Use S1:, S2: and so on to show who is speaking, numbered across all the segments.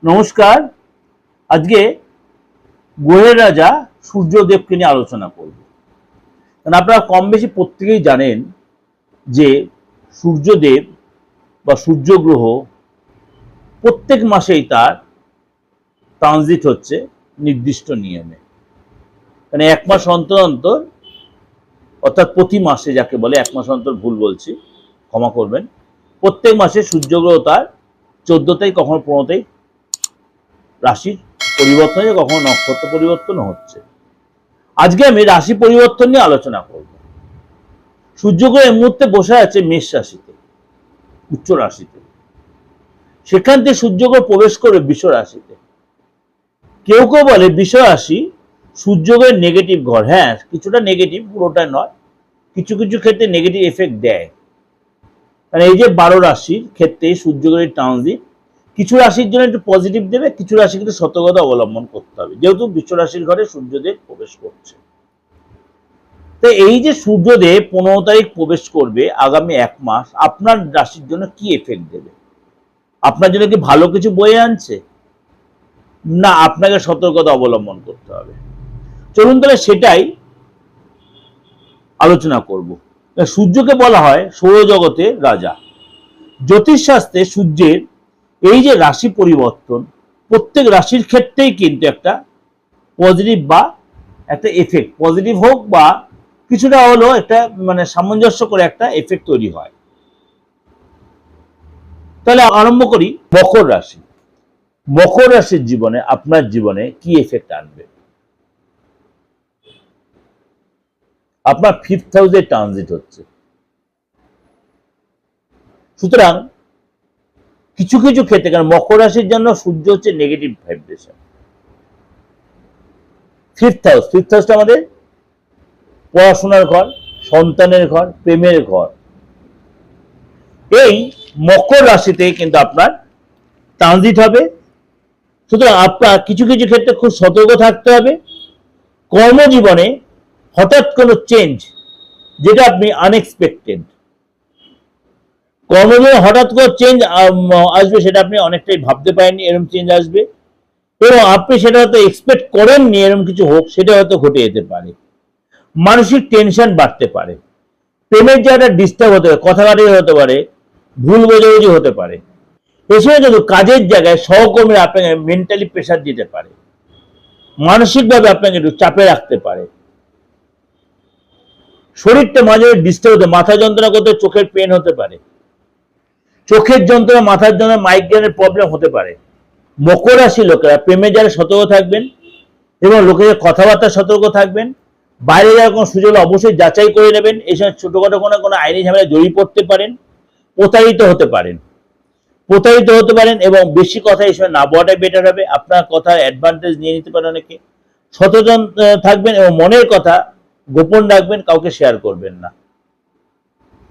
S1: নমস্কার। আজকে গ্রহের রাজা সূর্যদেবকে নিয়ে আলোচনা করব। কারণ আপনারা কম বেশি প্রত্যেকেই জানেন যে সূর্যদেব বা সূর্যগ্রহ প্রত্যেক মাসেই তার ট্রানজিট হচ্ছে নির্দিষ্ট নিয়মে। মানে এক মাস অন্তর অন্তর, অর্থাৎ প্রতি মাসে, যাকে বলে এক মাস অন্তর ভুল বলছি, ক্ষমা করবেন, প্রত্যেক মাসে সূর্যগ্রহ তার 14 কখনো 15 রাশির পরিবর্তন হচ্ছে, কখনো নক্ষত্র পরিবর্তন হচ্ছে। আজকে আমি রাশি পরিবর্তন নিয়ে আলোচনা করব। সূর্যগ্রহ এই মুহূর্তে বসে আছে মেষ রাশিতে, উচ্চ রাশিতে। সেখান থেকে সূর্যগ্রহ প্রবেশ করবে বৃষ রাশিতে। কেউ কেউ বলে বৃষ রাশি সূর্যগ্রহের নেগেটিভ ঘর। হ্যাঁ, কিছুটা নেগেটিভ, পুরোটা নয়। কিছু কিছু ক্ষেত্রে নেগেটিভ এফেক্ট দেয়। কারণ এই যে 12 রাশির ক্ষেত্রে সূর্যগ্রহের ট্রানজিট কিছু রাশির জন্য একটু পজিটিভ দেবে, কিছু রাশি কিন্তু সতর্কতা অবলম্বন করতে হবে, যেহেতু বৃষ রাশির ঘরে সূর্যদেব প্রবেশ করছে। তো এই যে সূর্যদেব 15 তারিখ প্রবেশ করবে, আগামী এক মাস আপনার রাশির জন্য কি এফেক্ট দেবে? আপনার জন্য কি ভালো কিছু বয়ে আনছে, না আপনাকে সতর্কতা অবলম্বন করতে হবে? চলুন তাহলে সেটাই আলোচনা করব। সূর্যকে বলা হয় সৌরজগতের রাজা। জ্যোতিষশাস্ত্রে সূর্যের এই যে রাশি পরিবর্তন, প্রত্যেক রাশির ক্ষেত্রেই কিন্তু একটা পজিটিভ বা একটা এফেক্ট, পজিটিভ হোক বা কিছুটা হলো একটা মানে সামঞ্জস্য করে একটা এফেক্ট তৈরি হয়। তাহলে আরম্ভ করি মকর রাশি। মকর রাশির জীবনে, আপনার জীবনে কি এফেক্ট আনবে? আপনার 5th হাউসে ট্রানজিট হচ্ছে। সুতরাং কিছু কিছু ক্ষেত্রে, কারণ মকর রাশির জন্য সূর্য হচ্ছে নেগেটিভ ভাইব্রেশন। 5th হাউসটা আমাদের পড়াশোনার ঘর, সন্তানের ঘর, প্রেমের ঘর। এই মকর রাশিতে কিন্তু আপনার ট্রানজিট হবে। সুতরাং আপনার কিছু কিছু ক্ষেত্রে খুব সতর্ক থাকতে হবে। কর্মজীবনে হঠাৎ কোনো চেঞ্জ, যেটা আপনি আনএক্সপেক্টেড, কর্মজীবনে হঠাৎ করে চেঞ্জ আসবে, সেটা আপনি অনেকটাই ভাবতে পারেননি এরকম চেঞ্জ আসবে, এবং আপনি সেটা হয়তো এক্সপেক্ট করেননি এরকম কিছু হোক, সেটা হয়তো ঘটে যেতে পারে। মানসিক টেনশন বাড়তে পারে, প্রেমের জায়গাটা ডিস্টার্ব হতে পারে, কথাকাটি হতে পারে, ভুল বোঝাবুঝি হতে পারে। এছাড়া কিন্তু কাজের জায়গায় সহকর্মীরা আপনাকে মেন্টালি প্রেশার দিতে পারে, মানসিকভাবে আপনাকে একটু চাপে রাখতে পারে। শরীরটা মাঝে ডিস্টার্ব হতে, মাথা যন্ত্রণা করতে, চোখের পেন হতে পারে, চোখের যন্ত্রণা, মাথার যন্ত্রণা, মাইগ্রেনের প্রবলেম হতে পারে। মকর রাশি লোকেরা প্রেমের যারা সতর্ক থাকবেন, এবং লোকেদের কথাবার্তা সতর্ক থাকবেন। বাইরে যাওয়ার কোনো সুযোগ অবশ্যই যাচাই করে নেবেন। এই সময় ছোটখাটো কোনো আইনি ঝামেলায় জড়িয়ে পড়তে পারেন, প্রতারিত হতে পারেন, এবং বেশি কথা এই সময় না বলাটাই বেটার হবে। আপনার কথা অ্যাডভান্টেজ নিয়ে নিতে পারে অনেকে। সচেতন থাকবেন এবং মনের কথা গোপন রাখবেন, কাউকে শেয়ার করবেন না।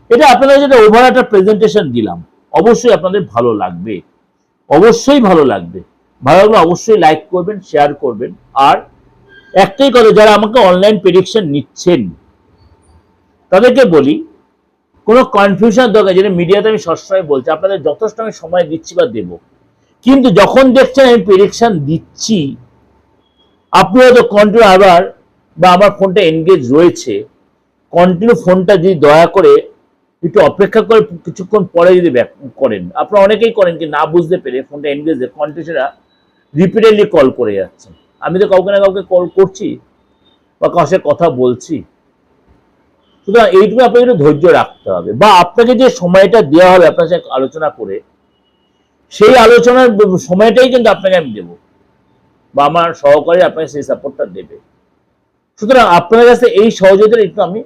S1: এটা আপনাদের যেটা ওভার একটা প্রেজেন্টেশন দিলাম, অবশ্যই আপনাদের ভালো লাগবে, অবশ্যই ভালো লাগবে। ভালো লাগলে অবশ্যই লাইক করবেন, শেয়ার করবেন। আর একটাই কথা, যারা আমাকে অনলাইন প্রেডিকশন নিচ্ছেন তাদেরকে বলি, কোনো কনফিউশন দরকার, যেটা মিডিয়াতে আমি সবসময় বলছি, আপনাদের যথেষ্ট আমি সময় দিচ্ছি বা দেব, কিন্তু যখন দেখছেন আমি প্রেডিকশন দিচ্ছি, আপনি হয়তো কন্টিনিউ আবার, বা আমার ফোনটা এনগেজ রয়েছে, কন্টিনিউ ফোনটা যদি দয়া করে একটু অপেক্ষা করে কিছুক্ষণ পরে যদি ব্যাক করেন, আপনারা অনেকেই করেন কি না বুঝতে পেরে ফোনটা এনগেজ কন্টিনিউরা রিপিটেডলি কল করে যাচ্ছেন। আমি তো কাউকে না কাউকে কল করছি বা কারোর সাথে কথা বলছি। সুতরাং এইটুকু আপনাকে একটু ধৈর্য রাখতে হবে, বা আপনাকে যে সময়টা দেওয়া হবে আপনার সাথে আলোচনা করে, সেই আলোচনার সময়টাই কিন্তু আপনাকে আমি দেবো, বা আমার সহকারী আপনাকে সেই সাপোর্টটা দেবে। সুতরাং আপনাদের কাছে এই সহযোগিতা একটু আমি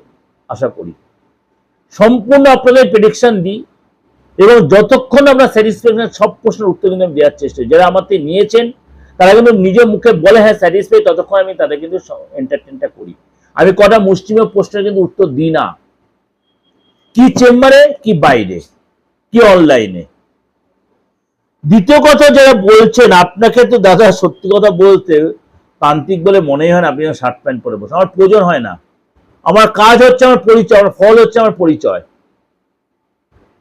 S1: আশা করি। সম্পূর্ণ আপনাদের প্রেডিকশন দিই, এবং যতক্ষণ আমরা স্যাটিসফ্যাকশন, সব প্রশ্নের উত্তর কিন্তু আমি দেওয়ার চেষ্টা করি। যারা আমার থেকে নিয়েছেন তারা কিন্তু নিজের মুখে বলে হ্যাঁ স্যাটিসফাই, ততক্ষণ আমি তাদের কিন্তু এন্টারটেনটা করি। আমি কটা মুষ্টিমেয় প্রশ্নের কিন্তু উত্তর দিই না, কি চেম্বারে, কি বাইরে, কি অনলাইনে। দ্বিতীয় কথা, যারা বলছেন, আপনাকে তো দাদা সত্যি কথা বলতে তান্ত্রিক বলে মনেই হয় না আপনি শার্ট প্যান্ট পরে বসে। আমার প্রয়োজন হয় না। আমার কাজ হচ্ছে আমার পরিচয়, আমার ফল হচ্ছে আমার পরিচয়।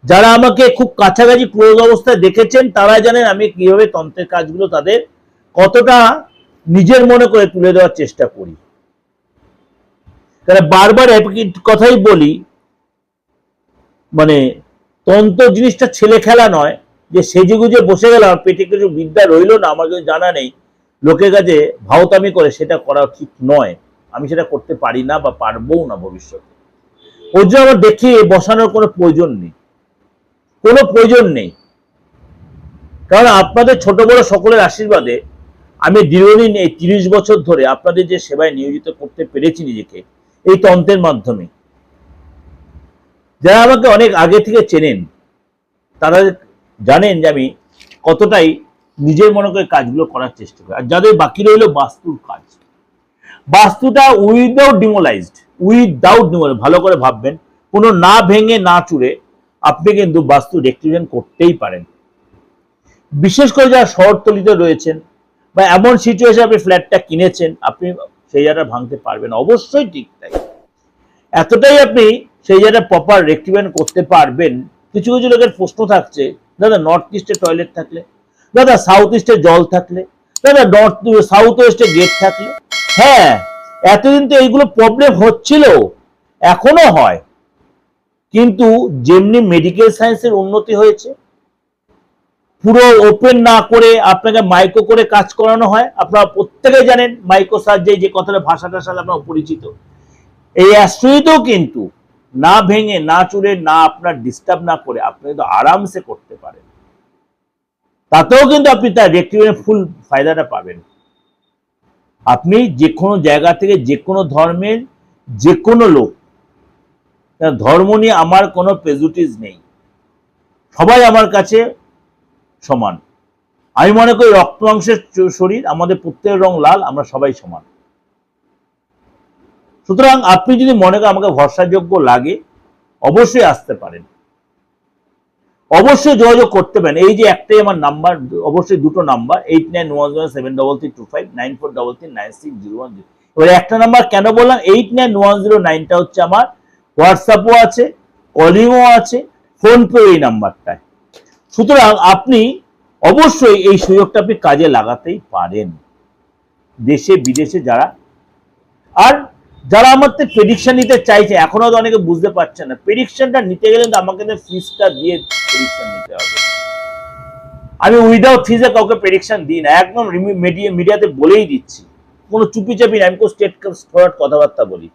S1: যারা আমাকে খুব কাছাকাছি ক্লোজ অবস্থায় দেখেছেন তারা জানেন আমি কিভাবে তন্ত্রের কাজগুলো তাদের কতটা নিজের মনে করে তুলে দেওয়ার চেষ্টা করি। কারণ বারবার একই কথাই বলি, মানে তন্ত্র জিনিসটা ছেলে খেলা নয় যে সেজে গুজে বসে গেলাম পেটে কিছু বিদ্যা রইলো না, আমার কিছু জানা নেই, লোকের কাছে ভাওতামি করে সেটা করা ঠিক নয়। আমি সেটা করতে পারি না বা পারবও না ভবিষ্যতে। ওর জন্য আমার দেখিয়ে বসানোর কোনো প্রয়োজন নেই, কোনো প্রয়োজন নেই। কারণ আপনাদের ছোট বড় সকলের আশীর্বাদে আমি দীর্ঘদিন এই 30 বছর ধরে আপনাদের যে সেবায় নিয়োজিত করতে পেরেছি নিজেকে এই তন্ত্রের মাধ্যমে। যারা আমাকে অনেক আগে থেকে চেনেন তারা জানেন যে আমি কতটাই নিজের মনে করে কাজগুলো করার চেষ্টা করি। আর যাদের বাকি রইল বাস্তুর কাজ, বাস্তুটা উইদাউট ডিমোলাইজড, ভালো করে ভাববেন, কোনো না ভেঙে না চুরে আপনি কিন্তু বাস্তু রেক্টিফিকেশন করতেই পারেন। বিশেষ করে যারা শহরতলিতে রয়েছেন বা এমন সিচুয়েশন আপনি ফ্ল্যাটটা কিনেছেন, আপনি সেই জায়গাটা ভাঙতে পারবেন, অবশ্যই ঠিক তাই। এতটাই আপনি সেই জায়গাটা প্রপার রেক্টিফিকেশন করতে পারবেন। কিছু কিছু লোকের প্রশ্ন থাকছে, দাদা নর্থ ইস্টে টয়লেট থাকলে, দাদা সাউথ ইস্টে জল থাকলে, দাদা সাউথ ওয়েস্টে গেট থাকলে। হ্যাঁ, এতদিন তো এইগুলো প্রবলেম হচ্ছিল, এখনো হয়, কিন্তু যেমনি মেডিকেল সায়েন্সের উন্নতি হয়েছে, পুরো ওপেন না করে আপনাকে মাইক্রো করে কাজ করানো হয়। আপনারা প্রত্যেকে জানেন মাইক্রো সার্জারি যে কথাটা, ভাষাটার সাথে আপনার পরিচিত। এই অ্যাস্ট্রোইডও কিন্তু না ভেঙে না চুরে না আপনার ডিস্টার্ব না করে আপনি কিন্তু আরামসে করতে পারেন। তাতেও কিন্তু আপনি তার রেক্টিফিকেশনের ফুল ফায়দাটা পাবেন। আপনি যে কোনো জায়গা থেকে যে কোনো ধর্মের যে কোনো লোক, ধর্ম নিয়ে আমার কোনো প্রেজুডিস নেই, সবাই আমার কাছে সমান। আমি মনে করি রক্ত মাংসের শরীর, আমাদের প্রত্যেকের রং লাল, আমরা সবাই সমান। সুতরাং আপনি যদি মনে করেন আমাকে ভরসাযোগ্য লাগে, অবশ্যই আসতে পারেন, অবশ্যই যোগাযোগ করতে পারেন। এই যে একটাই আমার নাম্বার, অবশ্যই দুটো নাম্বার, 89107325, 94339601। এবার একটা নাম্বার কেন বললাম, 891009টা হচ্ছে আমার হোয়াটসঅ্যাপও আছে, কলিংও আছে, ফোনপে এই নাম্বারটায়। সুতরাং আপনি অবশ্যই এই সুযোগটা আপনি কাজে লাগাতেই পারেন, দেশে বিদেশে যারা। আর যারা আমার থেকে প্রেডিকশন নিতে চাইছে, এখনো তো অনেকে বুঝতে পারছে না, প্রেডিকশনটা নিতে গেলে তো আমাকে ফিজটা দিয়ে প্রেডিকশন নিতে হবে। আমি উইদাউট ফিজে কাউকে প্রেডিকশন দিই না, একদম মিডিয়াতে বলেই দিচ্ছি, কোনো চুপি চাপি না, আমি কোনো স্টেট ফরওয়ার্ড কথাবার্তা বলি।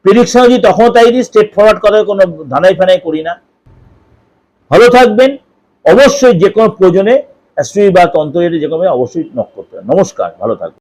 S1: প্রেডিকশন যদি তখন তাই দিই, স্টেট ফরওয়ার্ড কথা কোনো ধানাই ফানাই করি না। ভালো থাকবেন, অবশ্যই যে কোনো প্রয়োজনে অ্যাস্ট্রোলজি বা তন্ত্র যে কোনো অবশ্যই নক করতে হবে। নমস্কার, ভালো থাকবেন।